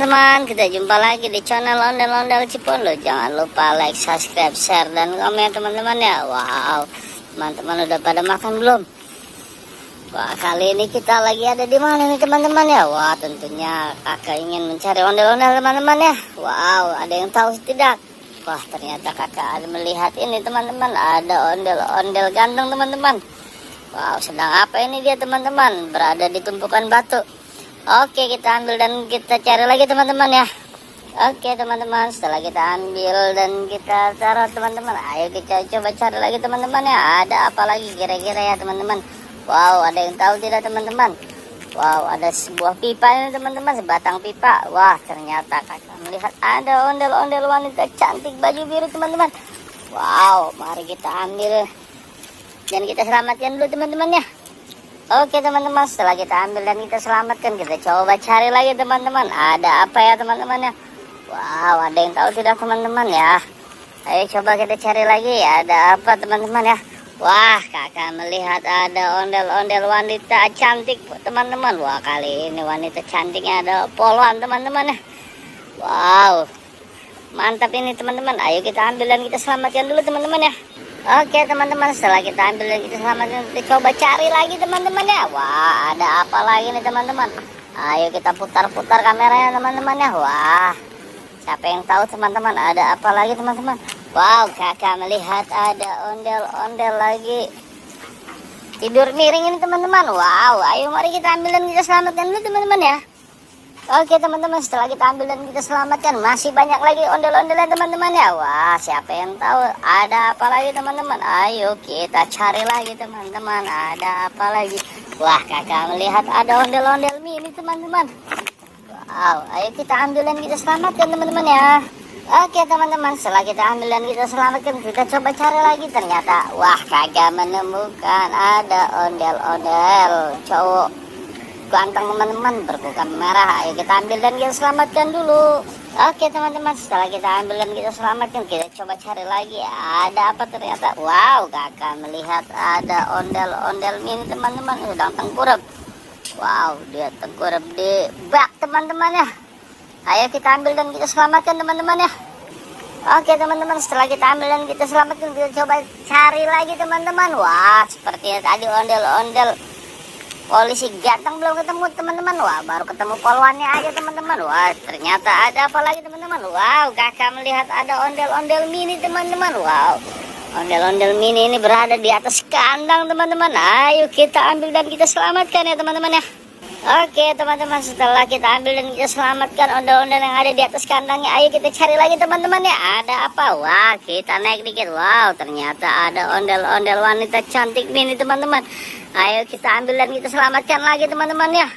Teman, kita jumpa lagi di channel Ondel-Ondel Cipondo. Jangan lupa like, subscribe, share, dan komen teman-teman ya. Wow, teman-teman udah pada makan belum? Wah, kali ini kita lagi ada di mana nih teman-teman ya? Wah, tentunya kakak ingin mencari ondel-ondel teman-teman ya. Wow, ada yang tahu tidak? Wah, ternyata kakak ada melihat ini teman-teman. Ada ondel-ondel ganteng teman-teman. Wow, sedang apa ini dia teman-teman? Berada di tumpukan batu. Oke, kita ambil dan kita cari lagi teman-teman ya. Oke teman-teman, setelah kita ambil dan kita taruh teman-teman, ayo kita coba cari lagi teman-teman ya. Ada apa lagi kira-kira ya teman-teman? Wow, ada yang tahu tidak teman-teman? Wow, ada sebuah pipa ini teman-teman, sebatang pipa. Wah, ternyata kakak melihat ada ondel-ondel wanita cantik baju biru teman-teman. Wow, mari kita ambil dan kita selamatkan dulu teman-teman ya. Oke teman-teman, setelah kita ambil dan kita selamatkan, kita coba cari lagi teman-teman. Ada apa ya teman-teman ya? Wow, ada yang tahu tidak teman-teman ya? Ayo coba kita cari lagi, ada apa teman-teman ya? Wah, kakak melihat ada ondel-ondel wanita cantik teman-teman. Wah, kali ini wanita cantiknya ada poluan teman-teman ya. Wow, mantap ini teman-teman. Ayo kita ambil dan kita selamatkan dulu teman-teman ya. Oke teman-teman, setelah kita ambil dan kita selamatkan, kita coba cari lagi teman-teman ya. Wah, ada apa lagi nih teman-teman? Ayo kita putar-putar kameranya teman-teman ya. Wah, siapa yang tahu teman-teman ada apa lagi teman-teman? Wow, kakak melihat ada ondel-ondel lagi tidur miring ini teman-teman. Wow, ayo mari kita ambil dan kita selamatkan dulu teman-teman ya. Oke teman-teman, setelah kita ambil dan kita selamatkan, masih banyak lagi ondel-ondelnya teman-teman ya. Wah, siapa yang tahu ada apa lagi teman-teman? Ayo kita cari lagi teman-teman, ada apa lagi? Wah, kakak melihat ada ondel-ondel mini teman-teman. Wow, ayo kita ambil dan kita selamatkan teman-teman ya. Oke teman-teman, setelah kita ambil dan kita selamatkan, kita coba cari lagi. Ternyata, wah, kakak menemukan ada ondel-ondel cowok ganteng teman-teman berkuka merah. Ayo kita ambil dan kita selamatkan dulu. Oke teman-teman, setelah kita ambil dan kita selamatkan, kita coba cari lagi. Ada apa ternyata? Wow, kakak melihat ada ondel-ondel mini teman-teman sedang tengkurap. Wow, dia tengkurap di bak teman-teman ya. Ayo kita ambil dan kita selamatkan teman-teman ya. Oke teman-teman, setelah kita ambil dan kita selamatkan, kita coba cari lagi teman-teman. Wah, sepertinya tadi ondel-ondel polisi ganteng belum ketemu teman-teman. Wah, baru ketemu poluannya aja teman-teman. Wah, ternyata ada apa lagi teman-teman? Wow, kakak melihat ada ondel-ondel mini teman-teman. Wow, ondel-ondel mini ini berada di atas kandang teman-teman. Ayo kita ambil dan kita selamatkan ya teman-teman ya. Oke teman-teman, setelah kita ambil dan kita selamatkan ondel-ondel yang ada di atas kandangnya, ayo kita cari lagi teman-teman ya. Ada apa? Wah, kita naik dikit. Wow, ternyata ada ondel-ondel wanita cantik mini teman-teman. Ayo kita ambil dan kita selamatkan lagi teman-teman ya.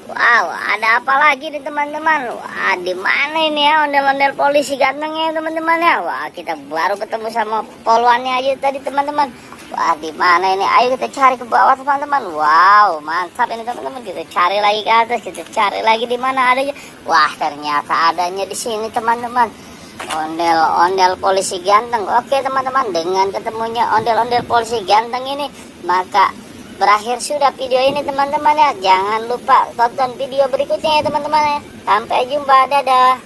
Wow, ada apa lagi nih teman-teman? Wah, di mana ini ya ondel-ondel polisi gantengnya teman-teman ya? Wah, kita baru ketemu sama poluannya aja tadi teman-teman. Wah, di mana ini? Ayo kita cari ke bawah teman-teman. Wow, mantap ini teman-teman. Kita cari lagi ke atas, kita cari lagi di mana adanya. Wah, ternyata adanya di sini teman-teman. Ondel-ondel polisi ganteng. Oke teman-teman, dengan ketemunya ondel-ondel polisi ganteng ini, maka berakhir sudah video ini teman-teman ya. Jangan lupa tonton video berikutnya ya teman-teman ya. Sampai jumpa, dadah.